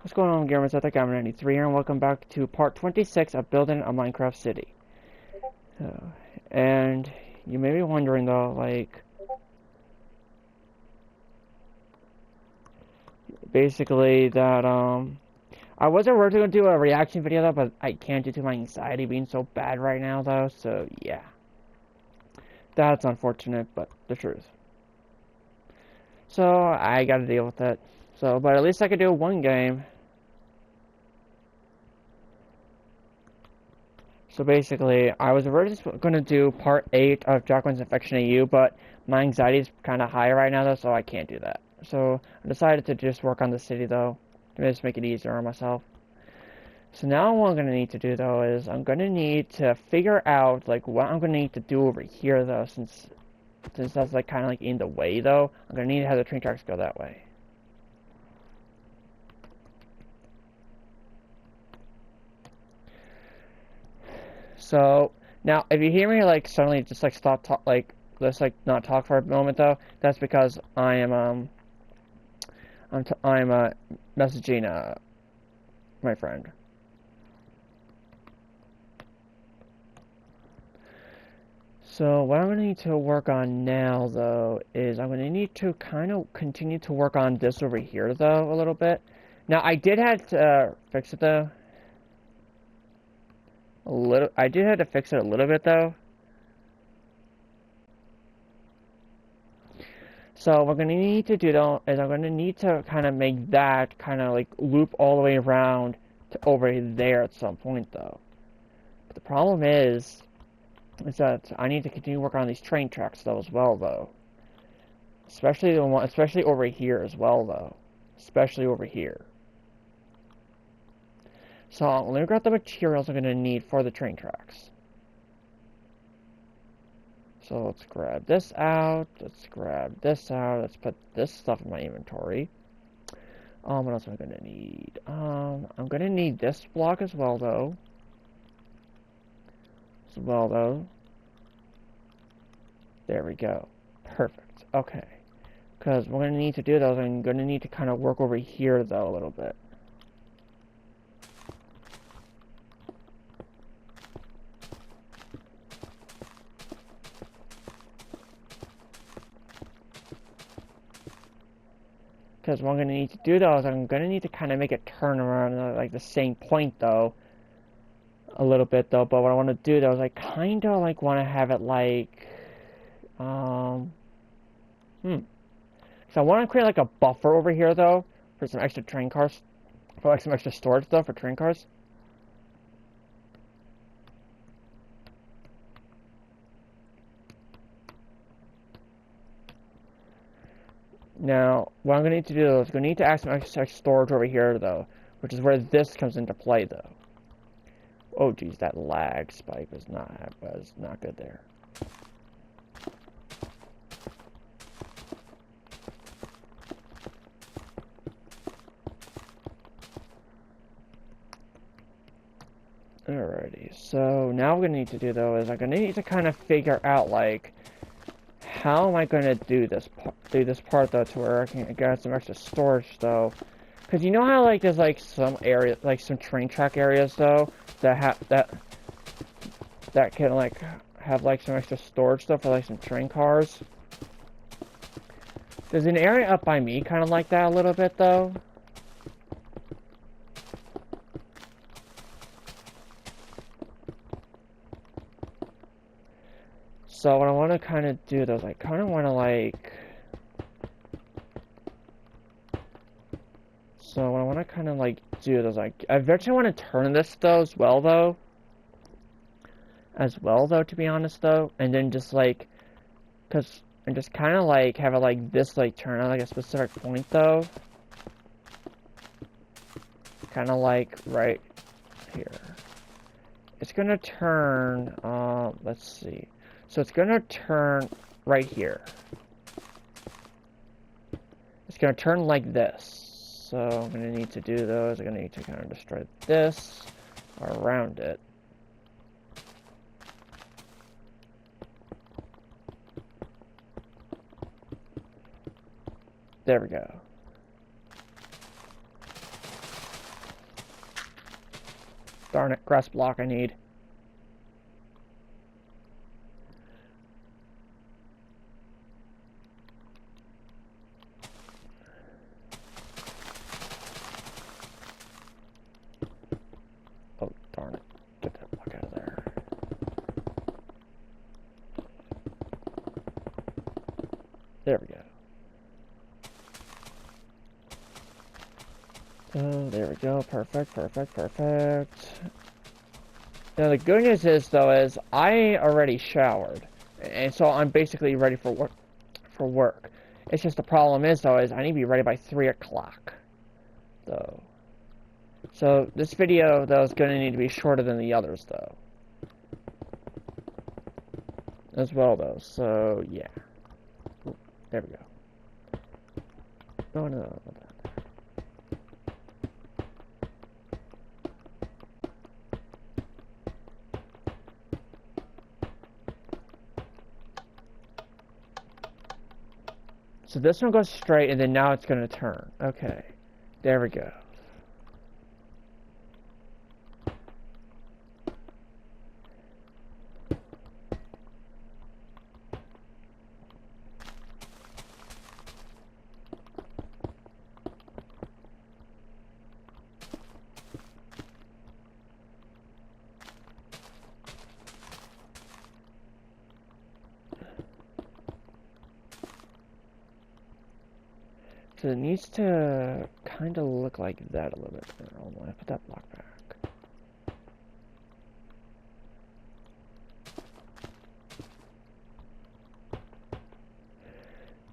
What's going on, gamers? I think I'm 93 here, and welcome back to part 26 of building a Minecraft city. And you may be wondering though, like, basically that, I wasn't originally going to do a reaction video though, but I can't due to my anxiety being so bad right now though, so yeah. That's unfortunate, but the truth. So, I gotta deal with it. So, but at least I could do one game. So basically, I was originally going to do part 8 of Jacqueline's Infection AU, but my anxiety is kind of high right now, though, so I can't do that. So I decided to just work on the city, though, to just make it easier on myself. So now what I'm going to need to do, though, is I'm going to need to figure out, like, what I'm going to need to do over here, though, since that's, like, kind of, like, in the way, though. I'm going to need to have the train tracks go that way. So now, if you hear me like suddenly just like stop talk, like let's like not talk for a moment though, that's because I am I'm messaging my friend. So what I'm gonna need to work on now though is I'm gonna need to kind of continue to work on this over here though a little bit. Now I did have to fix it though. I did have to fix it a little bit though. So what I'm going to need to do though is I'm going to need to kind of make that kind of like loop all the way around to over there at some point though. But the problem is that I need to continue working on these train tracks though as well though. Especially the one, especially over here as well though. Especially over here. So let me grab the materials I'm going to need for the train tracks. So let's grab this out, let's grab this out, let's put this stuff in my inventory. What else am I gonna need? I'm gonna need this block as well though. There we go. Perfect. Okay. Because what I'm gonna need to do though is I'm gonna need to kind of work over here though a little bit. Because what I'm going to need to do, though, is I'm going to need to kind of make it turn around, like, the same point, though. A little bit, though. But what I want to do, though, is I kind of, like, want to have it, like... So I want to create, like, a buffer over here, though, for some extra train cars. For, like, some extra storage, though, for train cars. Now, what I'm going to need to do, though, is I'm going to need to add some extra storage over here, though. Which is where this comes into play, though. Oh, geez, that lag spike was not good there. Alrighty, so now what I'm going to need to do, though, is I'm going to need to kind of figure out, like, how am I going to do this part, though, to where I can get some extra storage, though. Because you know how, like, there's, like, some area, like, some train track areas, though, that can, like, have, like, some extra storage stuff for, like, some train cars. There's an area up by me kind of like that a little bit, though. So what I want to kind of do, though, is I kind of want to, like... So what I want to kind of, like, do is, like... I eventually want to turn this, though, as well, though, to be honest, though. And then just, like... And just kind of, like, have it, like, this, like, turn at, like, a specific point, though. Kind of, like, right here. It's gonna turn, let's see. So it's gonna turn right here. It's gonna turn like this. So I'm gonna need to do those. I'm gonna need to kind of destroy this around it. There we go. Darn it, grass block I need. Oh, darn it. Get that block out of there. There we go. Oh, there we go. Perfect, perfect, perfect. Now the good news is though is I already showered, and so I'm basically ready for work. It's just the problem is though is I need to be ready by 3 o'clock. Though. So this video though is gonna need to be shorter than the others though. As well though. So yeah. Ooh, there we go. No, no, no. So this one goes straight, and then now it's going to turn. Okay. There we go. So it needs to kind of look like that a little bit. I'm going to put that block back.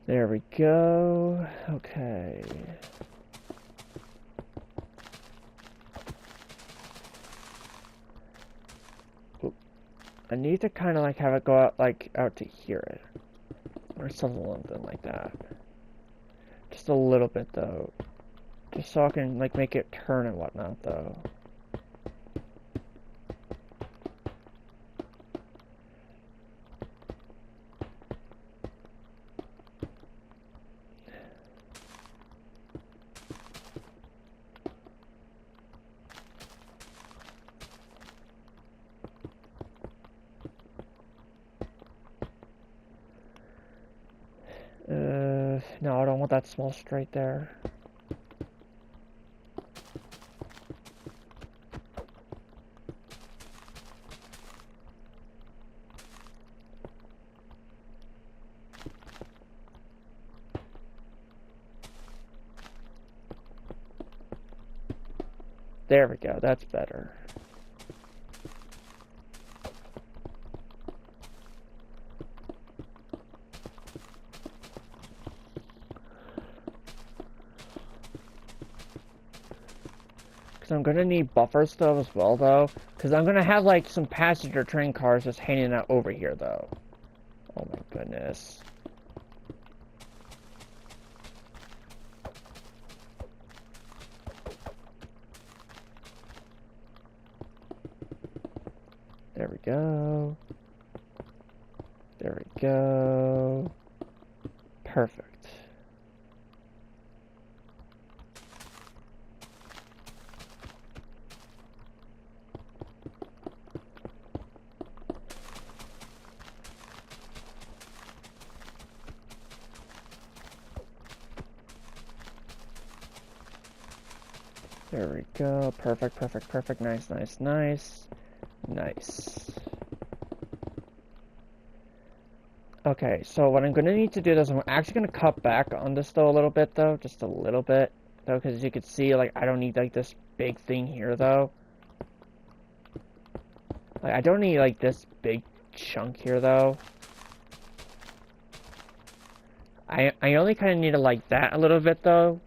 There we go. Okay. Oop. I need to kind of like have it go out like out to here, or something like that. Just a little bit though, just so I can like make it turn and whatnot though. No, I don't want that small straight there. There we go, that's better. I'm gonna need buffers though as well though, because I'm gonna have like some passenger train cars just hanging out over here though. Oh my goodness. There we go. There we go. Perfect. There we go. Perfect, perfect, perfect. Nice, nice, nice. Nice. Okay, so what I'm gonna need to do is I'm actually gonna cut back on this though a little bit though, just a little bit though, because as you can see, like I don't need like this big thing here though. Like I don't need like this big chunk here though. I only kind of need it like that a little bit though.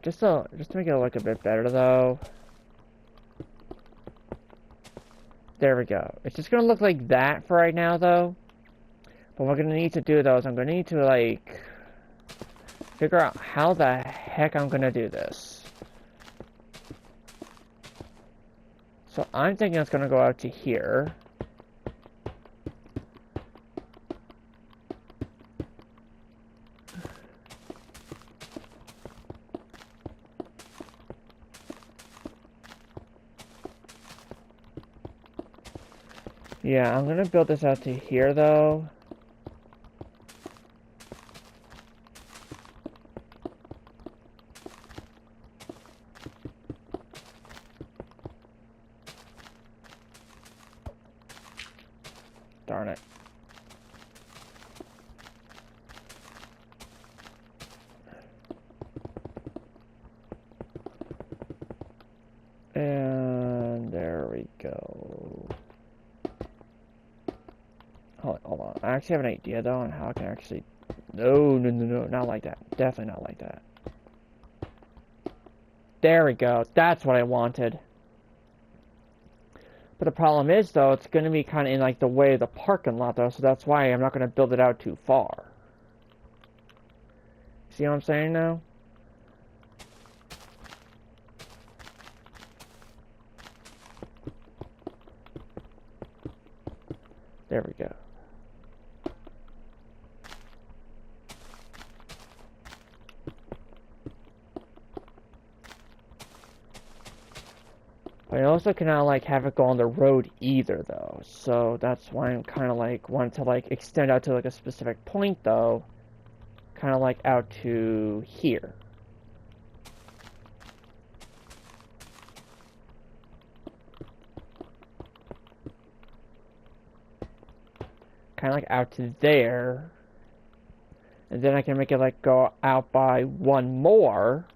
Just to make it look a bit better though. There we go. It's just gonna look like that for right now though. But what I'm gonna need to do though is I'm gonna need to like figure out how the heck I'm gonna do this. So I'm thinking it's gonna go out to here. Yeah, I'm gonna build this out to here though. Darn it. And there we go. Hold on. I actually have an idea though on how I can actually. No, not like that. Definitely not like that. There we go. That's what I wanted. But the problem is though, it's gonna be kind of in like the way of the parking lot though, so that's why I'm not gonna build it out too far. See what I'm saying now? There we go. But I also cannot like have it go on the road either though. So that's why I'm kind of like want to like extend out to like a specific point though. Kind of like out to here. Kind of like out to there. And then I can make it like go out by one more.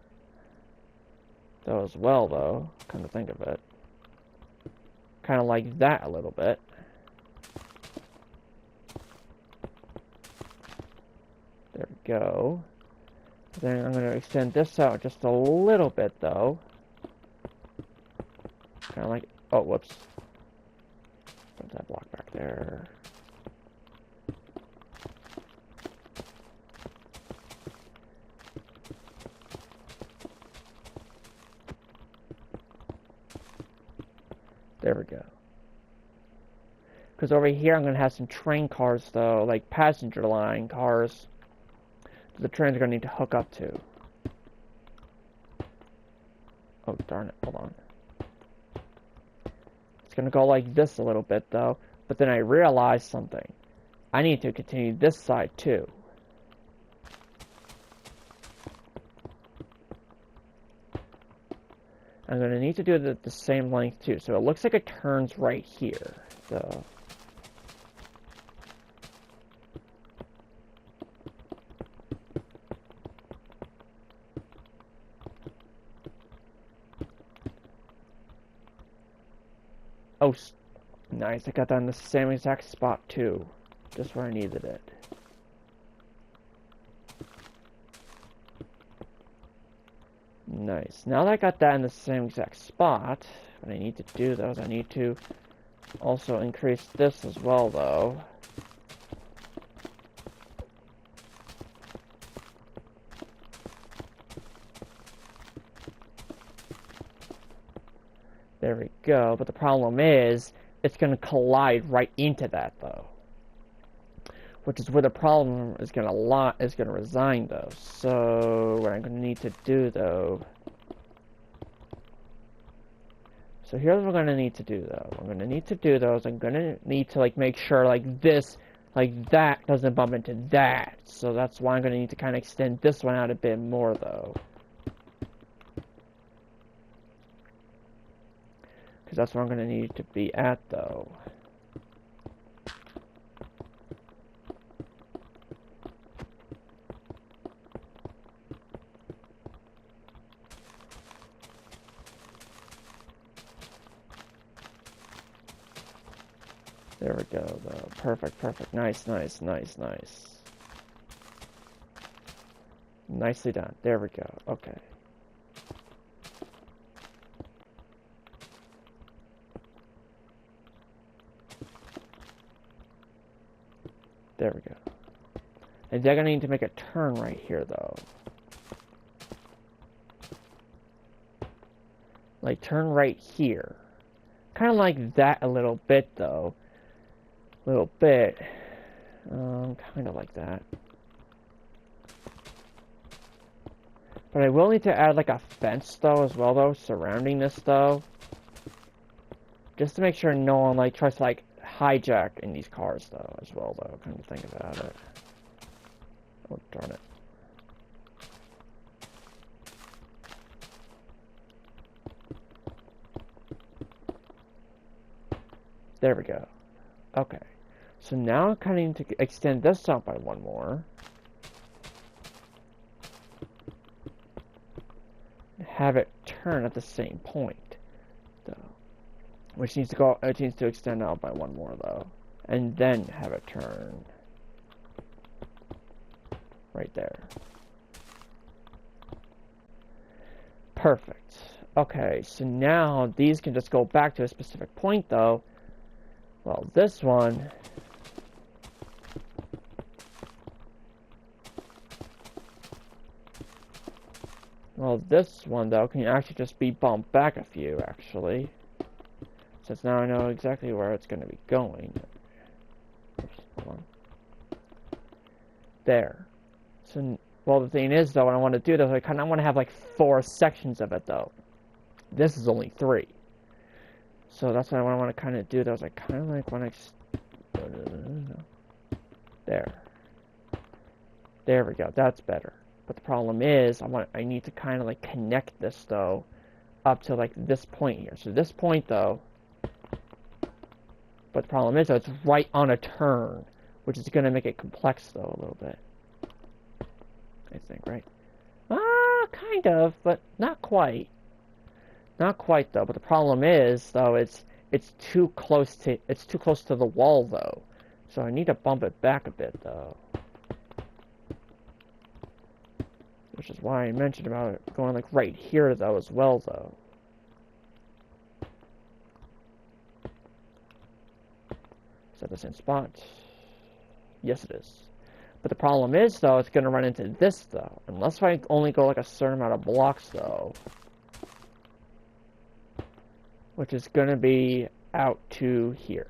Though as well though, come to think of it. Kind of like that a little bit. There we go. Then I'm going to extend this out just a little bit though. Kind of like, oh whoops. Put that block back there. There we go. Because over here I'm going to have some train cars though, like passenger line cars. The trains are going to need to hook up to. Oh darn it, hold on. It's going to go like this a little bit though, but then I realized something. I need to continue this side too. I'm going to need to do it the same length too, so it looks like it turns right here. So oh, nice. I got that in the same exact spot too. Just where I needed it. Nice. Now that I got that in the same exact spot, what I need to do though is I need to also increase this as well though. There we go. But the problem is, it's going to collide right into that though. Which is where the problem is going to reside though. So what I'm going to need to do though. So here's what I'm going to need to do though. What I'm going to need to do though is I'm going to need to like make sure like this, like that doesn't bump into that. So that's why I'm going to need to kind of extend this one out a bit more though. Because that's where I'm going to need to be at though. There we go, though. Perfect, perfect. Nice, nice, nice, nice. Nicely done. There we go. Okay. There we go. And they're gonna need to make a turn right here, though. Like, turn right here. Kind of like that a little bit, though. Little bit. Kind of like that. But I will need to add like a fence though as well though, surrounding this though. Just to make sure no one like tries to like hijacked in these cars, though, as well, though, come to think about it. Oh, darn it. There we go. Okay. So now I kind of need to extend this out by one more. Have it turn at the same point, though. Which needs to go, it needs to extend out by one more, though. And then have it turn. Right there. Perfect. Okay, so now these can just go back to a specific point, though. Well, this one... Well, this one, though, can actually just be bumped back a few, actually. Since now I know exactly where it's going to be going. Oops, hold on. There. So, well, the thing is, though, what I want to do, though, I kind of want to have, like, 4 sections of it, though. This is only 3. So that's what I want to kind of do, though, is I kind of, like, want to... There. There we go. That's better. But the problem is, I need to kind of, like, connect this, though, up to, like, this point here. So this point, though... But the problem is, though, it's right on a turn, which is going to make it complex, though, a little bit. I think, right? Kind of, but not quite. Not quite, though. But the problem is, though, it's too close to the wall, though. So I need to bump it back a bit, though. Which is why I mentioned about it going, like, right here, though, as well, though. Is that the same spot? Yes, it is. But the problem is, though, it's going to run into this, though. Unless I only go, like, a certain amount of blocks, though. Which is going to be out to here.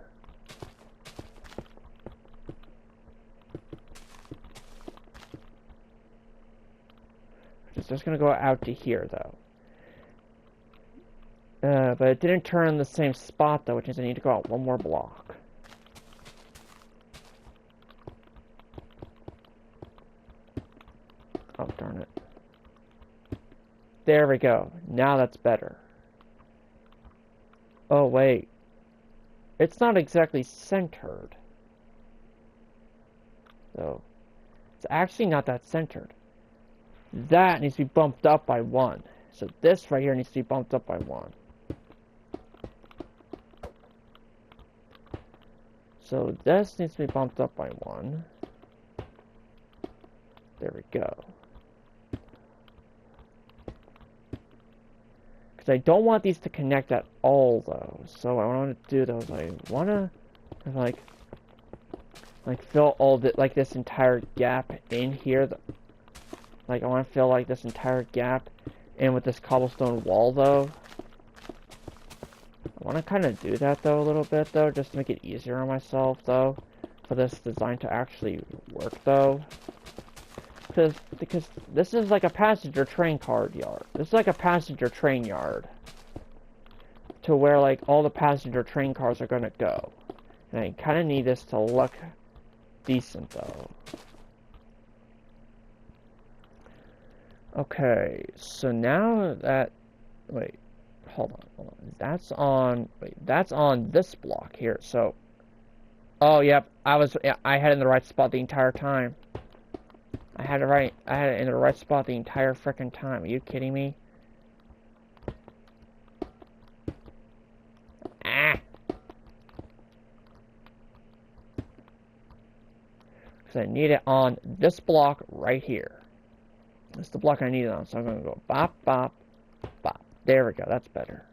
Which is just going to go out to here, though. But it didn't turn in the same spot, though, which means I need to go out one more block. Oh, darn it. There we go. Now that's better. Oh, wait. It's not exactly centered. So, it's actually not that centered. That needs to be bumped up by 1. So this right here needs to be bumped up by 1. So this needs to be bumped up by 1. There we go. Because I don't want these to connect at all, though. So what I want to do, though, is I want to, like fill all the, like, this entire gap in here. Like, I want to fill, like, this entire gap in with this cobblestone wall, though. I want to kind of do that, though, a little bit, though, just to make it easier on myself, though, for this design to actually work, though. Because this is like a passenger train car yard. This is like a passenger train yard. To where, like, all the passenger train cars are gonna go. And I kind of need this to look decent, though. Okay, so now that... Wait, hold on. That's on this block here, so... Oh, yep, I had it in the right spot the entire time. I had it in the right spot the entire frickin' time. Are you kidding me? Ah! Because I need it on this block right here. That's the block I need it on. So I'm going to go bop, bop, bop. There we go. That's better.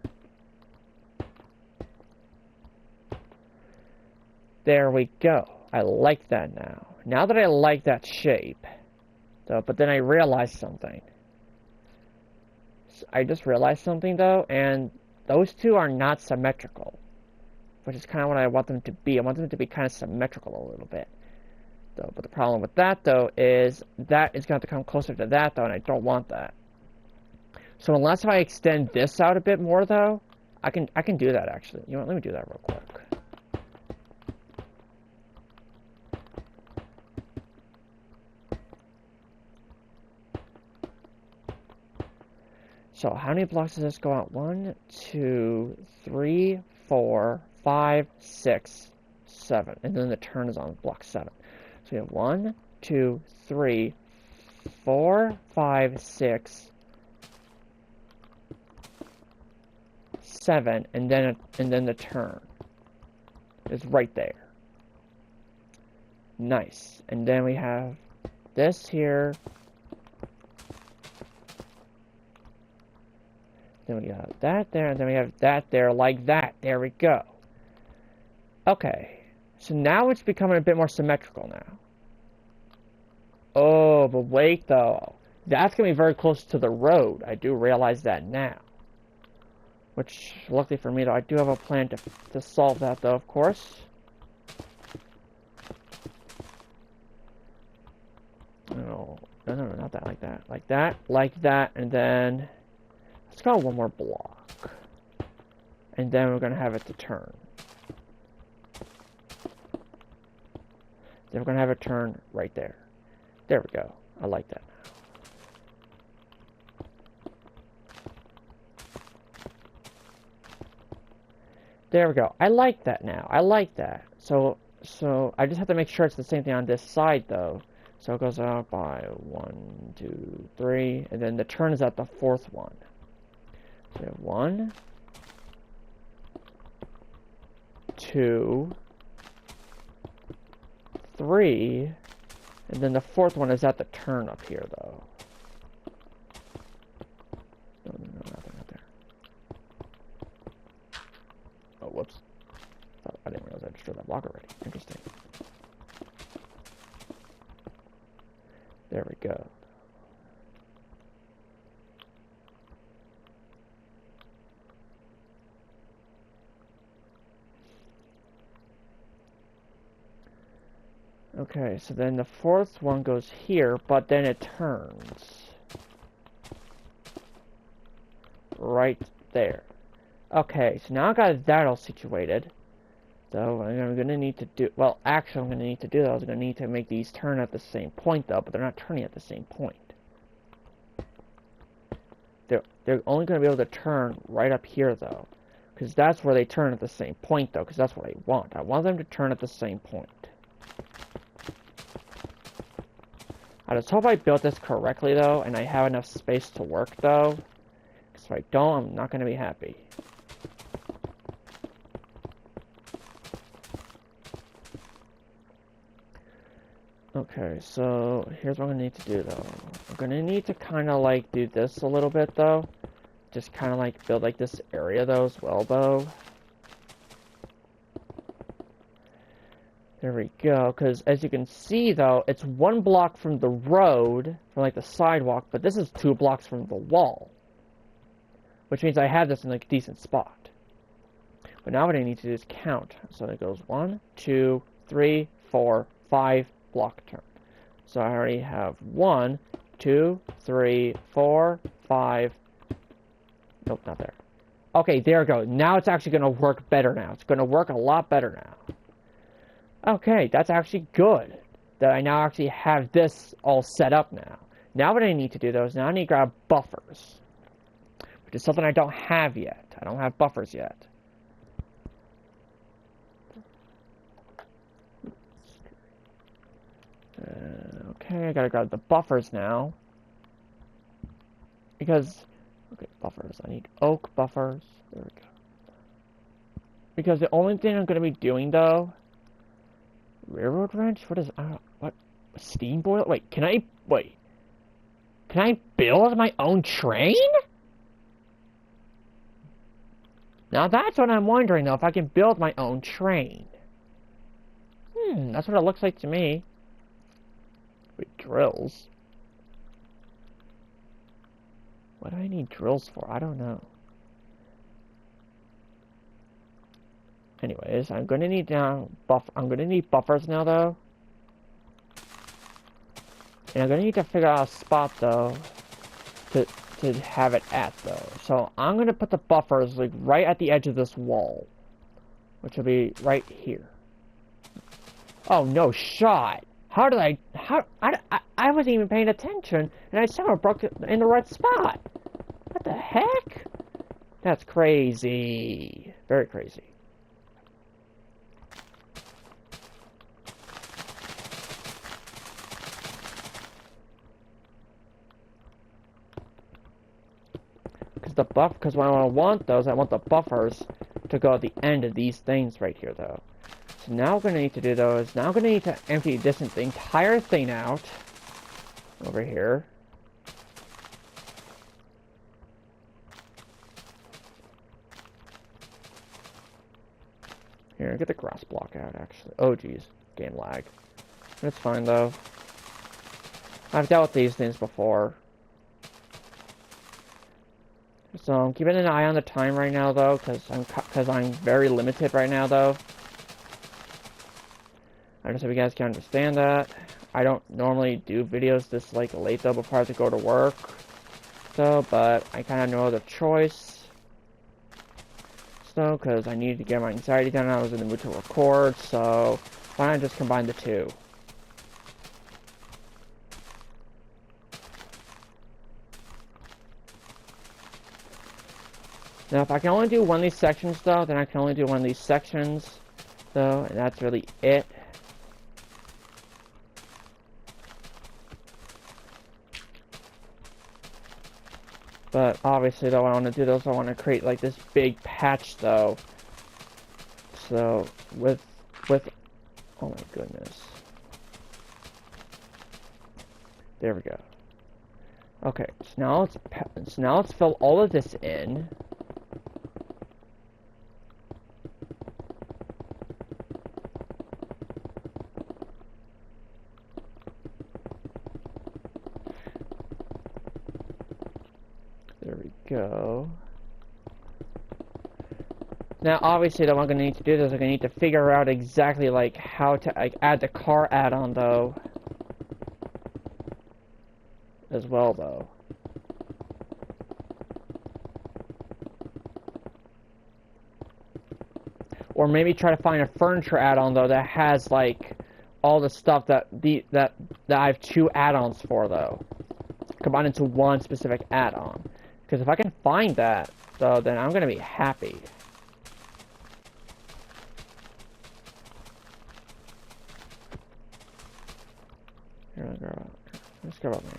There we go. I like that now. Now that I like that shape... So, but then I realized something. I just realized something, though, and those two are not symmetrical. Which is kind of what I want them to be. I want them to be kind of symmetrical a little bit. Though, but the problem with that, though, is that is going to come closer to that, though, and I don't want that. So unless I extend this out a bit more, though, I can do that, actually. You know what, let me do that real quick. So how many blocks does this go out? 1, 2, 3, 4, 5, 6, 7. And then the turn is on block 7. So we have 1, 2, 3, 4, 5, 6, 7, and then the turn is right there. Nice. And then we have this here. Then we have that there, and then we have that there, like that. There we go. Okay. So now it's becoming a bit more symmetrical now. Oh, but wait, though. That's going to be very close to the road. I do realize that now. Which, luckily for me, though, I do have a plan to solve that, though, of course. No, not that, like that. Like that, and then... Let's go one more block. And then we're going to have it to turn. Then we're going to have it turn right there. There we go. I like that now. There we go. I like that now. I like that. So I just have to make sure it's the same thing on this side, though. So it goes out by 1, 2, 3, and then the turn is at the fourth one. So we have 1, 2, 3, and then the fourth one is at the turn up here, though. No, not there. Oh, whoops. Oh, I didn't realize I destroyed that block already. Interesting. There we go. Okay, so then the fourth one goes here, but then it turns. Right there. Okay, so now I got that all situated. So I'm going to need to do... Well, actually, I'm going to need to do that. I was going to need to make these turn at the same point, though, but they're not turning at the same point. They're only going to be able to turn right up here, though. Because that's where they turn at the same point, though, because that's what I want. I want them to turn at the same point. I just hope I built this correctly, though, and I have enough space to work, though. Because if I don't, I'm not going to be happy. Okay, so here's what I'm going to need to do, though. I'm going to need to kind of, like, do this a little bit, though. Just kind of, like, build, like, this area, though, as well, though. There we go, because as you can see, though, it's 1 block from the road, from, like, the sidewalk, but this is 2 blocks from the wall. Which means I have this in, like, a decent spot. But now what I need to do is count. So it goes 1, 2, 3, 4, 5 block turn. So I already have 1, 2, 3, 4, 5. Nope, not there. Okay, there we go. Now it's actually going to work better now. It's going to work a lot better now. Okay, that's actually good. That I now actually have this all set up now. Now what I need to do, though, is now I need to grab buffers. Which is something I don't have yet. I don't have buffers yet. Okay, I gotta grab the buffers now. Because, okay, buffers. I need oak buffers. There we go. Because the only thing I'm gonna be doing, though... Railroad wrench? What is... what? Steam boil? Wait, can I... Wait. Can I build my own train? Now that's what I'm wondering, though, if I can build my own train. That's what it looks like to me. Wait, drills? What do I need drills for? I don't know. Anyways, I'm gonna need now I'm gonna need buffers now, though. And I'm gonna need to figure out a spot, though, to have it at, though. So I'm gonna put the buffers like right at the edge of this wall, which will be right here. Oh no shot! How did I wasn't even paying attention, and I somehow broke it in the right spot. What the heck? That's crazy. Very crazy. Because when I want those, I want the buffers to go at the end of these things right here, though. So now what we're going to need to do, though, is now we're going to need to empty this entire thing out over here. Here, get the grass block out, actually. Oh, geez. Game lag. That's fine, though. I've dealt with these things before. So I'm keeping an eye on the time right now, though, because I'm very limited right now, though. I just hope you guys can understand that. I don't normally do videos this like late, though, before I have to go to work. So, but I kind of know the choice. So, because I needed to get my anxiety down, I was in the mood to record. So, why not just combine the two? Now, if I can only do one of these sections, though, then I can only do one of these sections, though, and that's really it. But obviously, though, I want to do those. I want to create like this big patch, though. So with oh my goodness, there we go. Okay, so now let's fill all of this in. There we go. Now, obviously, what I'm going to need to do is I'm going to need to figure out exactly, like, how to add the car add-on, though. As well, though. Or maybe try to find a furniture add-on, though, that has, like, all the stuff that I have two add-ons for, though. Combined into one specific add-on. Because if I can find that, though, then I'm going to be happy. Here, let's go up me.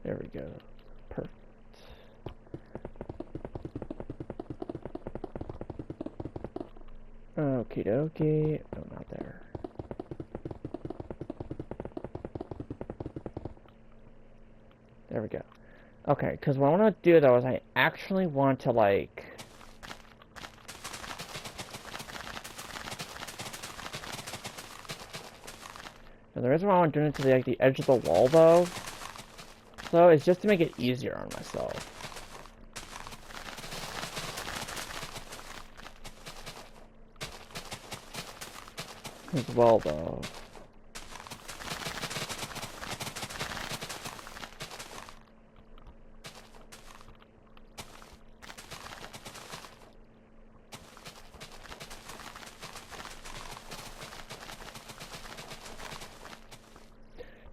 There we go. Perfect. Okie dokie. No, not there. There we go. Okay, because what I want to do, though, is I actually want to, like... And the reason why I want to do it to the, like, the edge of the wall, though, is just to make it easier on myself. As well, though.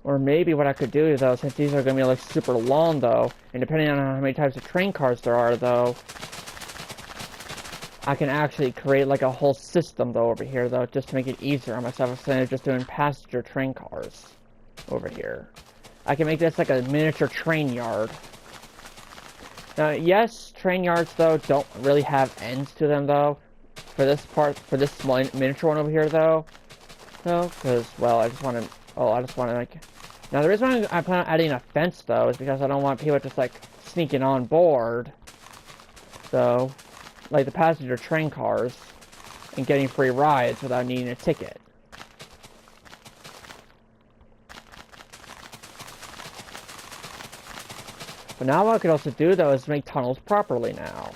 Or maybe what I could do, though, since these are going to be, like, super long, though, and depending on how many types of train cars there are, though, I can actually create, like, a whole system, though, over here, though, just to make it easier on myself instead of just doing passenger train cars over here. I can make this, like, a miniature train yard. Now, yes, train yards, though, don't really have ends to them, though, for this small miniature one over here, though, because, well, I just want to, like... Now, the reason why I plan on adding a fence, though, is because I don't want people just, like, sneaking on board, though, like the passenger train cars, and getting free rides without needing a ticket. But now what I could also do, though, is make tunnels properly now.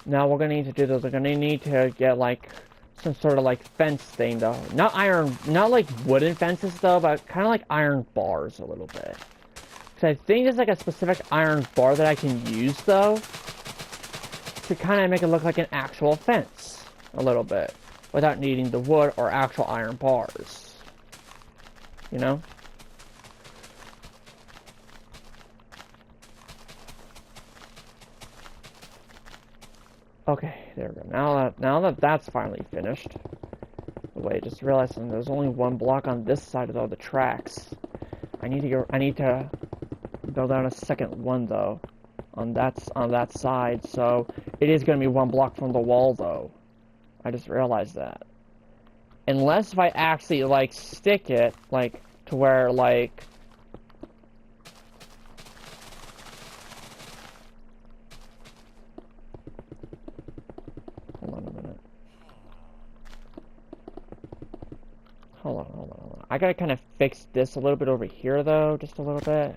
Now what we're going to need to do is we're going to need to get, like, some sort of like fence thing though. Not iron, not like wooden fences though, but kind of like iron bars a little bit. So I think there's like a specific iron bar that I can use though to kind of make it look like an actual fence a little bit without needing the wood or actual iron bars. You know? Okay, there we go. Now that that's finally finished. Wait, just realizing there's only one block on this side of the tracks. I need to build out a second one though on that side, so it is going to be one block from the wall though. I just realized that. Unless if I actually like stick it like to where like hold on a minute. Hold on. I gotta kind of fix this a little bit over here though, just a little bit.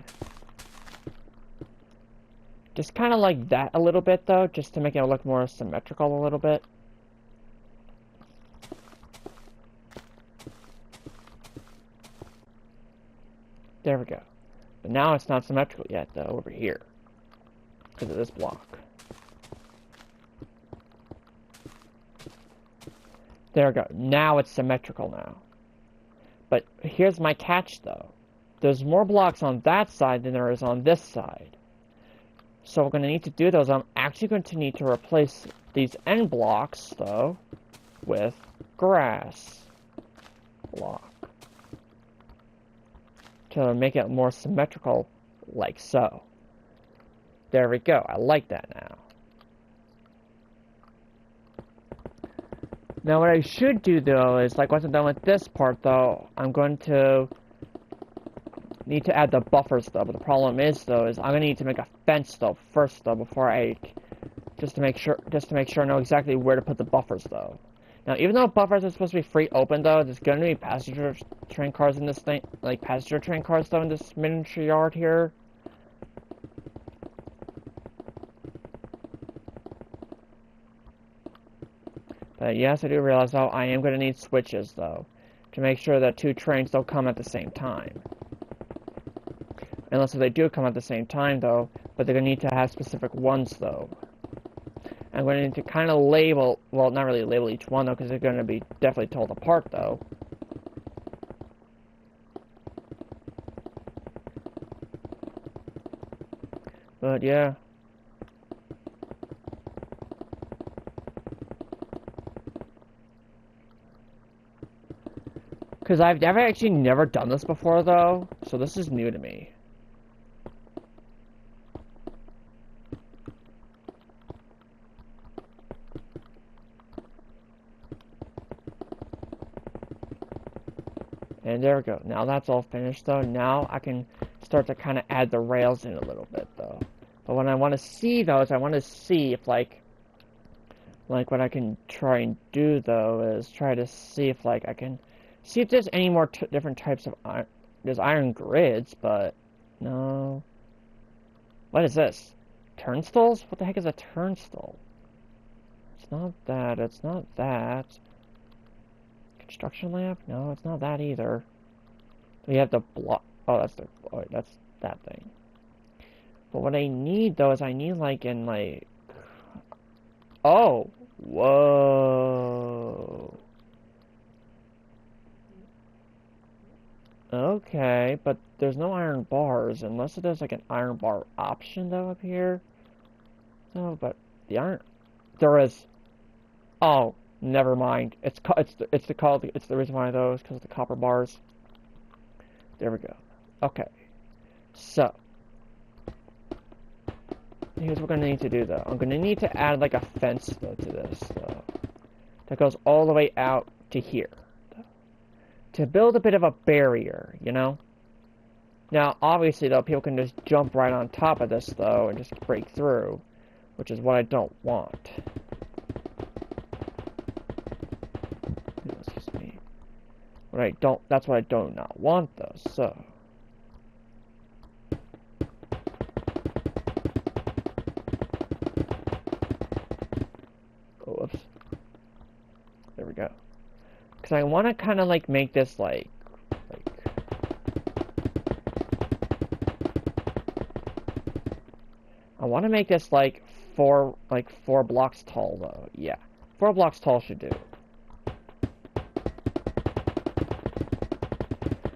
Just kind of like that a little bit though, just to make it look more symmetrical a little bit. There we go. But now it's not symmetrical yet though, over here. Because of this block. There we go. Now it's symmetrical now. But here's my catch though. There's more blocks on that side than there is on this side. So what I'm going to need to do though is I'm actually going to need to replace these end blocks though with grass block to make it more symmetrical like so. There we go. I like that now. Now what I should do though is like once I'm done with this part though, I'm going to need to add the buffers though, but the problem is though is I'm gonna need to make a fence though first though before I just to make sure I know exactly where to put the buffers though. Now even though buffers are supposed to be free open though, there's gonna be passenger train cars in this thing, like passenger train cars though in this miniature yard here. But yes, I do realize though I am gonna need switches though to make sure that two trains don't come at the same time. Unless if they do come at the same time, though, but they're going to need to have specific ones, though. I'm going to need to kind of label, well, not really label each one, though, because they're going to be definitely told apart, though. But, yeah. Because I've actually never done this before, though, so this is new to me. And there we go. Now that's all finished though. Now I can start to kind of add the rails in a little bit though. But what I want to see though is I want to see if like what I can try and do though is try to see if like I can see if there's any more different types of iron. There's iron grids, but no. What is this? Turnstiles? What the heck is a turnstile? It's not that. It's not that. Construction lamp? No, it's not that either. We have the block. Oh, that's the. Oh, wait, that's that thing. But what I need though is I need like in like. Oh, whoa. Okay, but there's no iron bars unless there's like an iron bar option though up here. No, but the iron there is. Oh. Never mind. It's the reason why those because of the copper bars. There we go. Okay. So here's what we're gonna need to do though. I'm gonna need to add like a fence though to this though. That goes all the way out to here. Though, to build a bit of a barrier, you know? Now obviously though people can just jump right on top of this though and just break through, which is what I don't want. That's what I do not want though, so. Oh, whoops. There we go. Because I want to kind of like make this like I want to make this like four blocks tall though. Yeah, 4 blocks tall should do.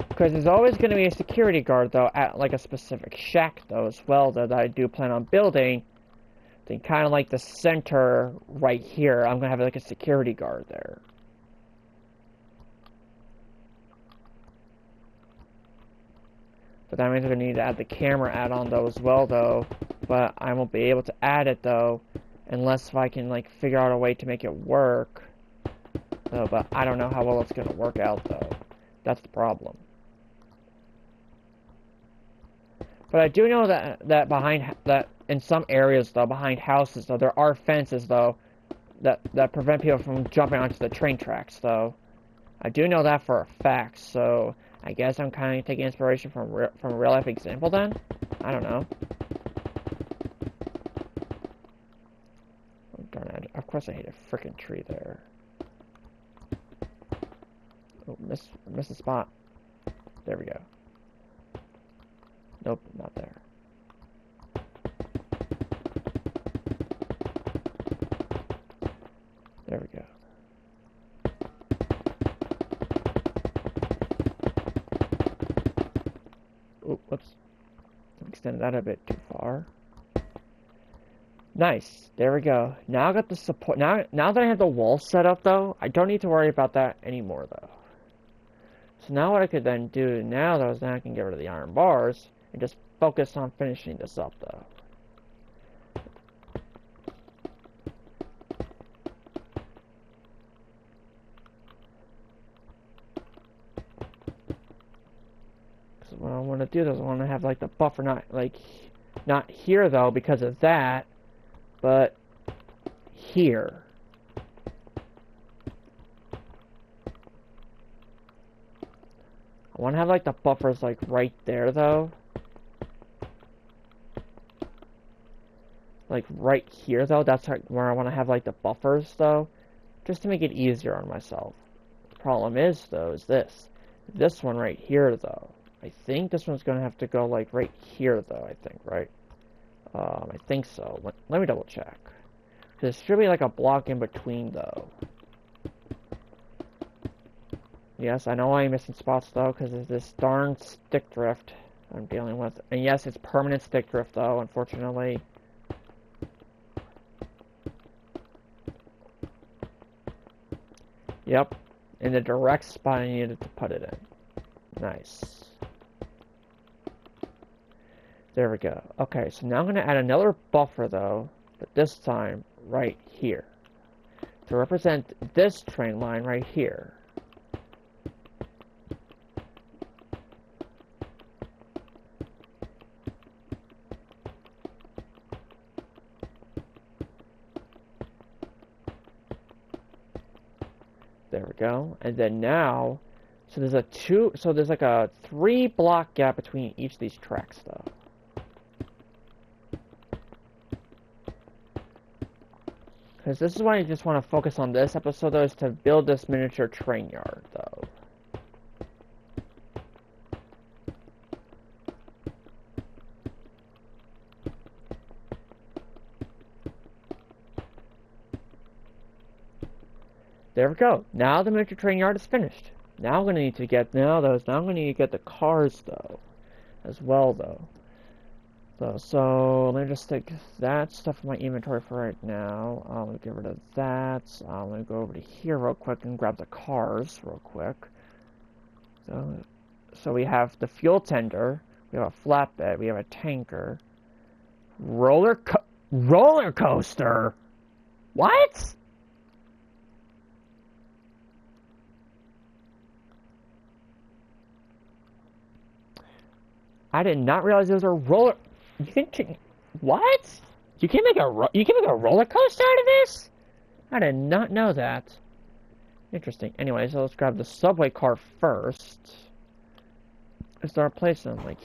Because there's always going to be a security guard though at like a specific shack though as well though, that I do plan on building. Then kind of like the center right here, I'm gonna have like a security guard there. But that means I'm gonna need to add the camera add-on though as well though. But I won't be able to add it though, unless if I can like figure out a way to make it work. Though, but I don't know how well it's gonna work out though. That's the problem. But I do know that in some areas though, behind houses though, there are fences though that prevent people from jumping onto the train tracks though. I do know that for a fact, so I guess I'm kind of taking inspiration from a real life example then? I don't know. Oh, darn it. Of course I hate a freaking tree there. Oh, missed the spot. There we go. Nope, not there. There we go. Oh, whoops. Extended that a bit too far. Nice. There we go. Now I got the support. Now that I have the wall set up, though, I don't need to worry about that anymore, though. So now what I could then do now, though, is now I can get rid of the iron bars and just focus on finishing this up, though. Because what I want to do is I want to have like the buffer not here though because of that, but here. I want to have like the buffers like right there though. Like right here though, that's where I want to have like the buffers though, just to make it easier on myself. The problem is though, is this one right here though. I think this one's gonna have to go like right here though, I think, right? I think so. Let me double check. There should be like a block in between though. Yes, I know I'm missing spots though, because of this darn stick drift I'm dealing with. And yes, it's permanent stick drift though, unfortunately. Yep, in the direct spot I needed to put it in. Nice. There we go. Okay, so now I'm going to add another buffer though, but this time right here. To represent this train line right here. There we go. And then now, so there's like a 3-block gap between each of these tracks though. Because this is why I just want to focus on this episode though, is to build this miniature train yard though. There we go. Now the miniature train yard is finished. Now I'm gonna need to get now I'm gonna need to get the cars though, as well though. So let me just take that stuff from my inventory for right now. Let me get rid of that. Let me go over to here real quick and grab the cars real quick. So we have the fuel tender, we have a flatbed, we have a tanker, roller coaster. What? I did not realize there was a roller. What? You can make a roller coaster out of this? I did not know that. Interesting. Anyway, so let's grab the subway car first. And start placing them like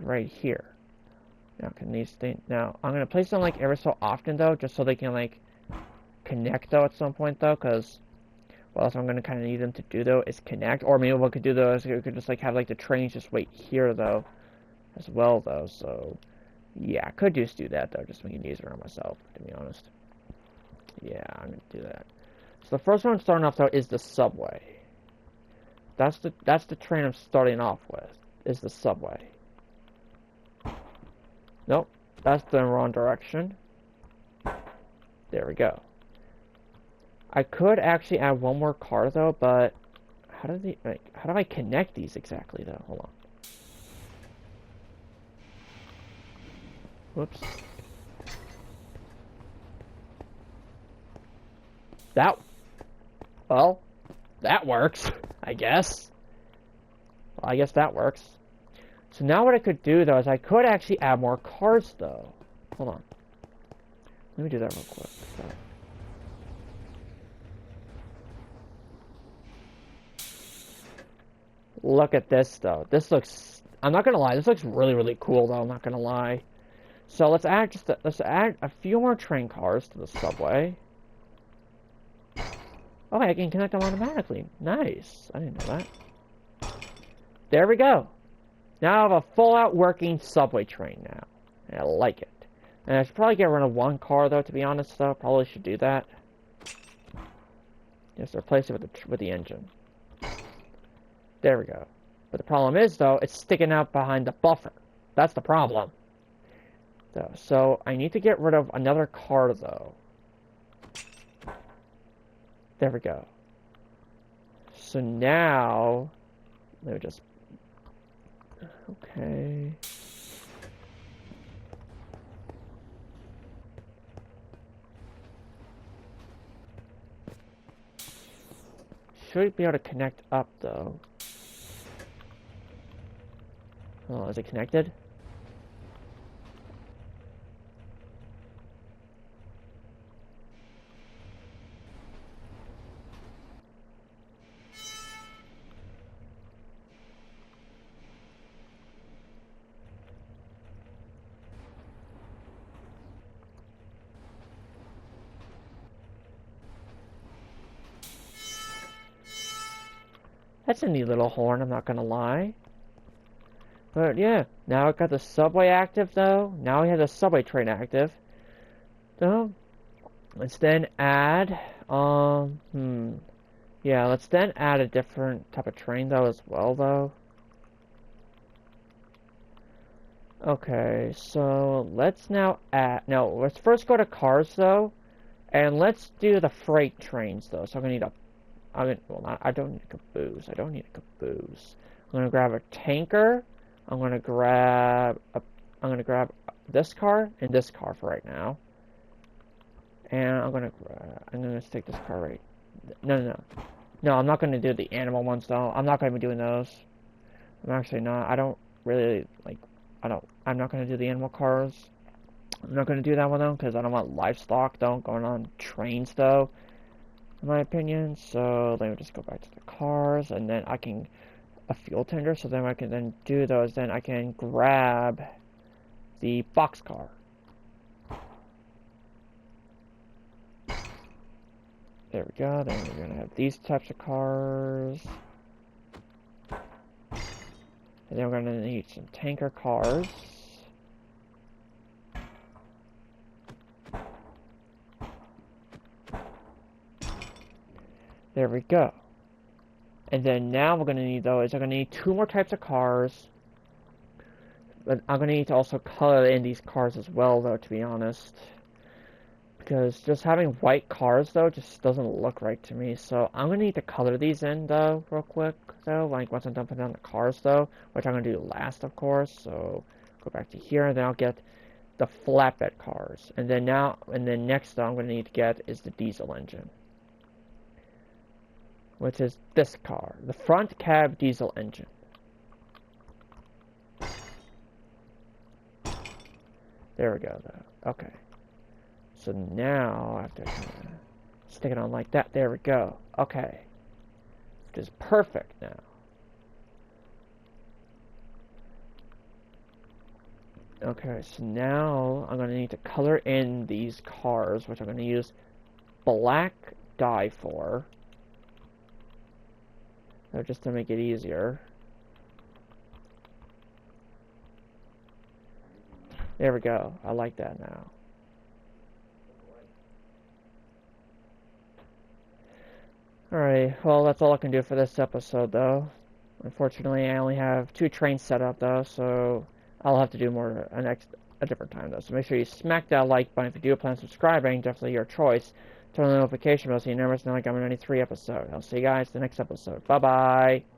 right here. Now can these things now I'm gonna place them like ever so often though, just so they can like connect though at some point though, because what else I'm gonna kind of need them to do though is connect, or maybe what we could do though is we could just like have like the trains just wait here though, as well though. So yeah, I could just do that though, just make it easier on myself, to be honest. Yeah, I'm gonna do that. So the first one starting off though is the subway. That's the train I'm starting off with, is the subway. Nope, that's the wrong direction. There we go. I could actually add one more car though, but how do I connect these exactly though? Hold on. Whoops. Well, that works, I guess. Well, I guess that works. So now what I could do though is I could actually add more cars though. Hold on. Let me do that real quick. Look at this though. This looks, I'm not gonna lie, this looks really, really cool though, I'm not gonna lie. So let's add let's add a few more train cars to the subway. Oh, I can connect them automatically. Nice. I didn't know that. There we go. Now I have a full-out working subway train now. I like it. And I should probably get rid of one car though, to be honest though. Probably should do that. Just replace it with the engine. There we go. But the problem is though, it's sticking out behind the buffer. That's the problem. So I need to get rid of another car though. There we go. So now, let me just, okay. Should be able to connect up though. Oh, is it connected? That's a neat little horn, I'm not gonna lie. But yeah, now I've got the subway active though. Now we have the subway train active. So let's then add yeah, let's then add a different type of train though as well though. Okay, so let's now add, no, let's first go to cars though, and let's do the freight trains though. So I'm gonna need a, I don't need a caboose. I don't need a caboose. I'm gonna grab a tanker. I'm gonna grab this car and this car for right now. And I'm gonna take this car right. No, I'm not gonna do the animal ones though. I'm not gonna be doing those. I'm actually not. I don't really like. I'm not gonna do the animal cars. I'm not gonna do that one though because I don't want livestock though going on trains though. In my opinion, so let me just go back to the cars, and then I can a fuel tender. So then I can then do those. Then I can grab the boxcar. There we go. Then we're gonna have these types of cars, and then we're gonna need some tanker cars. There we go. And then now we're going to need, though, is I'm going to need two more types of cars. But I'm going to need to also color in these cars as well, though, to be honest. Because just having white cars, though, just doesn't look right to me. So I'm going to need to color these in, though, real quick, though. Like, once I'm done putting on the cars, though. Which I'm going to do last, of course. So go back to here, and then I'll get the flatbed cars. And then next, though, I'm going to need to get is the diesel engine. Which is this car, the front cab diesel engine. There we go, though. Okay. So now I have to kind of stick it on like that. There we go. Okay. Which is perfect now. Okay, so now I'm going to need to color in these cars, which I'm going to use black dye for. So just to make it easier. There we go. I like that now. Alright, well, that's all I can do for this episode, though. Unfortunately, I only have 2 trains set up, though, so I'll have to do more a different time, though. So make sure you smack that like button if you do plan on subscribing. Definitely your choice. Turn on the notification bell so you never miss an upcoming 93 episode. I'll see you guys in the next episode. Bye-bye.